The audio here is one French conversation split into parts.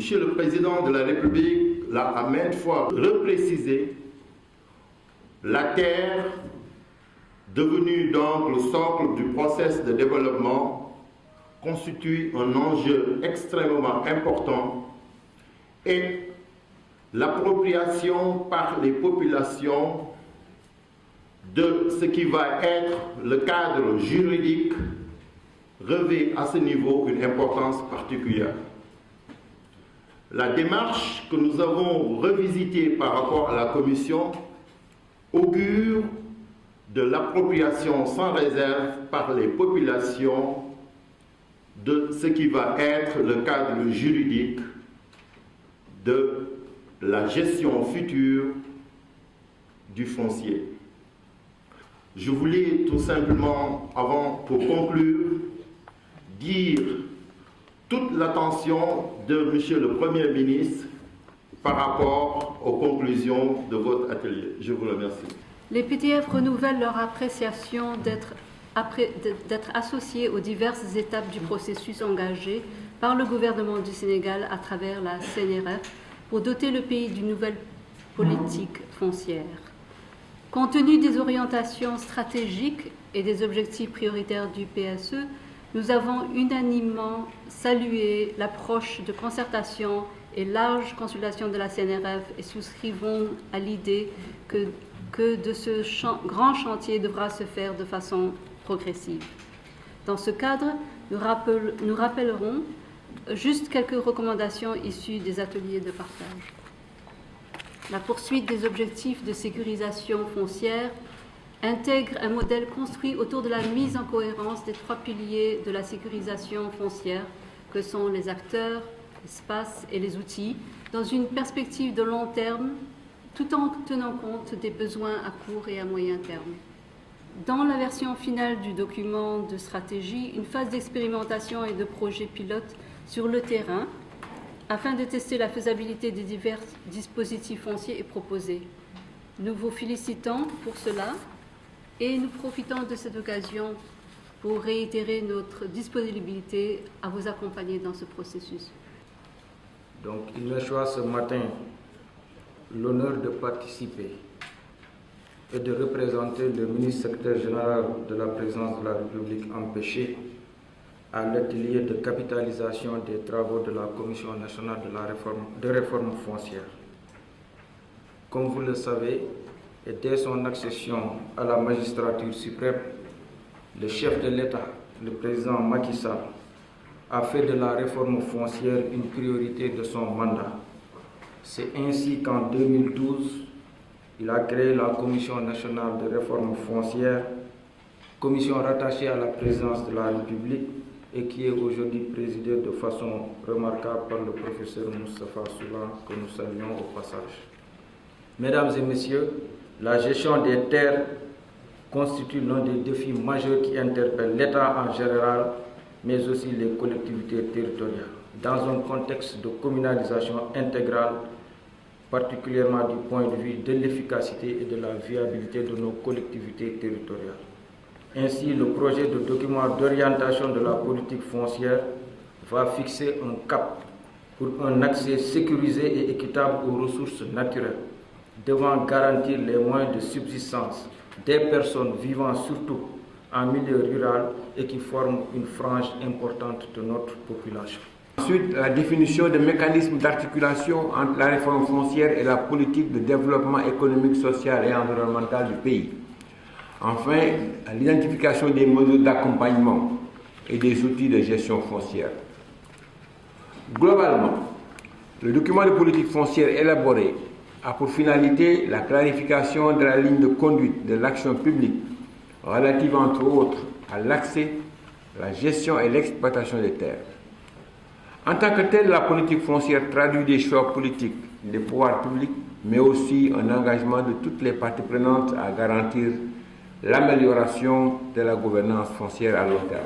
Monsieur le Président de la République l'a à maintes fois reprécisé, la terre, devenue donc le socle du processus de développement, constitue un enjeu extrêmement important et l'appropriation par les populations de ce qui va être le cadre juridique revêt à ce niveau une importance particulière. La démarche que nous avons revisitée par rapport à la Commission augure de l'appropriation sans réserve par les populations de ce qui va être le cadre juridique de la gestion future du foncier. Je voulais tout simplement, pour conclure, dire toute l'attention de Monsieur le Premier ministre par rapport aux conclusions de votre atelier. Je vous remercie. Les PDF renouvellent leur appréciation d'être associés aux diverses étapes du processus engagé par le gouvernement du Sénégal à travers la CNRF pour doter le pays d'une nouvelle politique foncière. Compte tenu des orientations stratégiques et des objectifs prioritaires du PSE, nous avons unanimement salué l'approche de concertation et large consultation de la CNRF et souscrivons à l'idée que de ce grand chantier devra se faire de façon progressive. Dans ce cadre, nous rappellerons juste quelques recommandations issues des ateliers de partage. La poursuite des objectifs de sécurisation foncière intègre un modèle construit autour de la mise en cohérence des 3 piliers de la sécurisation foncière, que sont les acteurs, l'espace et les outils, dans une perspective de long terme, tout en tenant compte des besoins à court et à moyen terme. Dans la version finale du document de stratégie, une phase d'expérimentation et de projet pilote sur le terrain, afin de tester la faisabilité des divers dispositifs fonciers est proposée. Nous vous félicitons pour cela et nous profitons de cette occasion pour réitérer notre disponibilité à vous accompagner dans ce processus. Donc, il me choisit ce matin l'honneur de participer et de représenter le ministre secrétaire général de la présidence de la République empêché à l'atelier de capitalisation des travaux de la Commission nationale de réforme foncière. Comme vous le savez, et dès son accession à la magistrature suprême, le chef de l'État, le président Macky Sall, a fait de la réforme foncière une priorité de son mandat. C'est ainsi qu'en 2012, il a créé la Commission nationale de réforme foncière, commission rattachée à la présidence de la République et qui est aujourd'hui présidée de façon remarquable par le professeur Moustapha Soulan, que nous saluons au passage. Mesdames et messieurs, la gestion des terres constitue l'un des défis majeurs qui interpellent l'État en général, mais aussi les collectivités territoriales, dans un contexte de communalisation intégrale, particulièrement du point de vue de l'efficacité et de la viabilité de nos collectivités territoriales. Ainsi, le projet de document d'orientation de la politique foncière va fixer un cap pour un accès sécurisé et équitable aux ressources naturelles, devant garantir les moyens de subsistance des personnes vivant surtout en milieu rural et qui forment une frange importante de notre population. Ensuite, la définition de mécanismes d'articulation entre la réforme foncière et la politique de développement économique, social et environnemental du pays. Enfin, l'identification des mesures d'accompagnement et des outils de gestion foncière. Globalement, le document de politique foncière élaboré a pour finalité la clarification de la ligne de conduite de l'action publique relative entre autres à l'accès, la gestion et l'exploitation des terres. En tant que telle, la politique foncière traduit des choix politiques des pouvoirs publics, mais aussi un engagement de toutes les parties prenantes à garantir l'amélioration de la gouvernance foncière à long terme.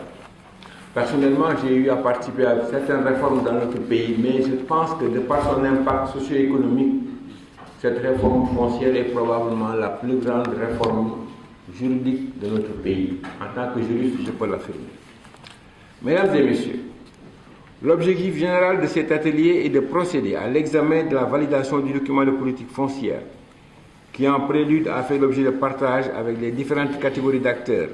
Personnellement, j'ai eu à participer à certaines réformes dans notre pays, mais je pense que de par son impact socio-économique, cette réforme foncière est probablement la plus grande réforme juridique de notre pays. En tant que juriste, je peux l'affirmer. Mesdames et messieurs, L'objectif général de cet atelier est de procéder à l'examen de la validation du document de politique foncière, qui en prélude a fait l'objet de partage avec les différentes catégories d'acteurs,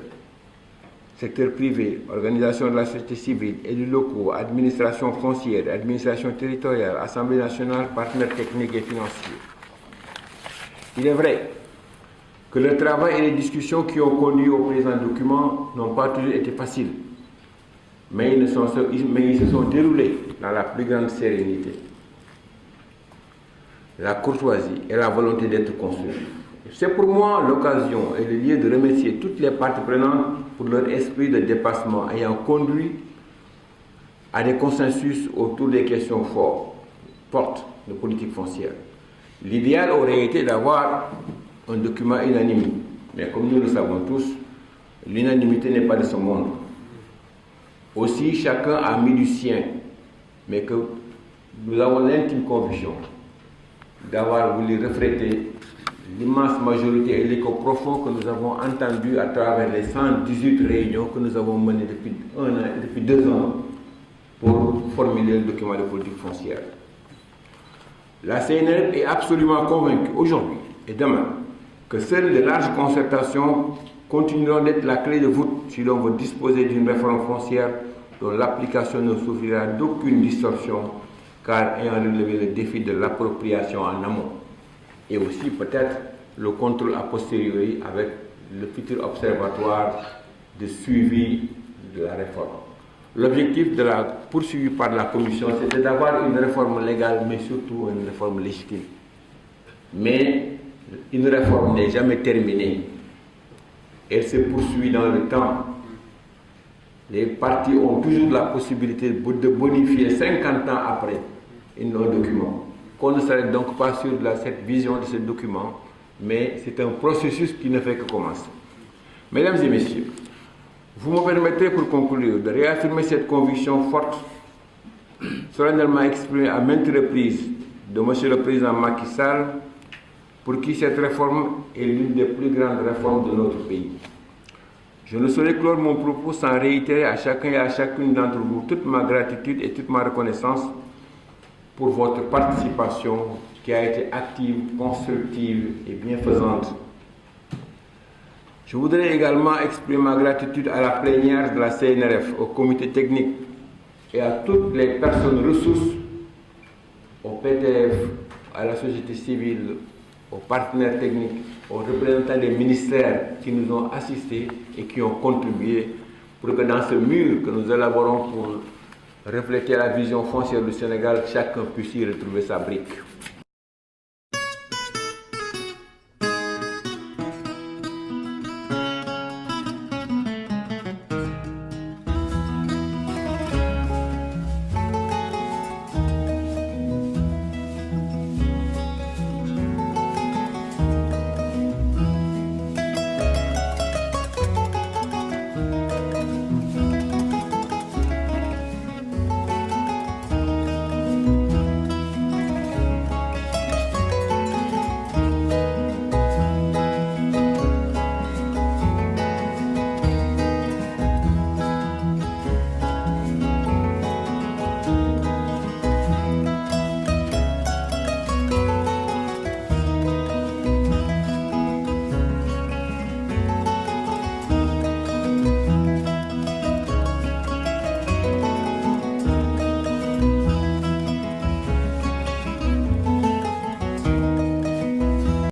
secteur privé, organisation de la société civile, élus locaux, administration foncière, administration territoriale, Assemblée nationale, partenaires techniques et financiers. Il est vrai que le travail et les discussions qui ont conduit au présent document n'ont pas toujours été faciles, mais ils se sont déroulés dans la plus grande sérénité, la courtoisie et la volonté d'être construits. C'est pour moi l'occasion et le lieu de remercier toutes les parties prenantes pour leur esprit de dépassement ayant conduit à des consensus autour des questions fortes de politique foncière. L'idéal aurait été d'avoir un document unanime, mais comme nous le savons tous, l'unanimité n'est pas de ce monde. Aussi, chacun a mis du sien, mais que nous avons l'intime conviction d'avoir voulu refléter l'immense majorité et l'écho profond que nous avons entendu à travers les 118 réunions que nous avons menées depuis 2 ans pour formuler le document de politique foncière. La CNRF est absolument convaincue aujourd'hui et demain que seules de larges concertations continueront d'être la clé de voûte si l'on veut disposer d'une réforme foncière dont l'application ne souffrira d'aucune distorsion, car ayant relevé le défi de l'appropriation en amont et aussi peut-être le contrôle a posteriori avec le futur observatoire de suivi de la réforme. L'objectif poursuivi par la Commission, c'était d'avoir une réforme légale, mais surtout une réforme légitime. Mais une réforme n'est jamais terminée. Elle se poursuit dans le temps. Les partis ont toujours la possibilité de bonifier 50 ans après un document. Qu'on ne s'arrête donc pas sur cette vision de ce document, mais c'est un processus qui ne fait que commencer. Mesdames et messieurs, vous me permettez pour conclure de réaffirmer cette conviction forte, solennellement exprimée à maintes reprises de M. le Président Macky Sall, pour qui cette réforme est l'une des plus grandes réformes de notre pays. Je ne saurais clore mon propos sans réitérer à chacun et à chacune d'entre vous toute ma gratitude et toute ma reconnaissance pour votre participation qui a été active, constructive et bienfaisante. Je voudrais également exprimer ma gratitude à la plénière de la CNRF, au comité technique et à toutes les personnes ressources, au PTF, à la société civile, aux partenaires techniques, aux représentants des ministères qui nous ont assistés et qui ont contribué pour que dans ce mur que nous élaborons pour refléter la vision foncière du Sénégal, chacun puisse y retrouver sa brique.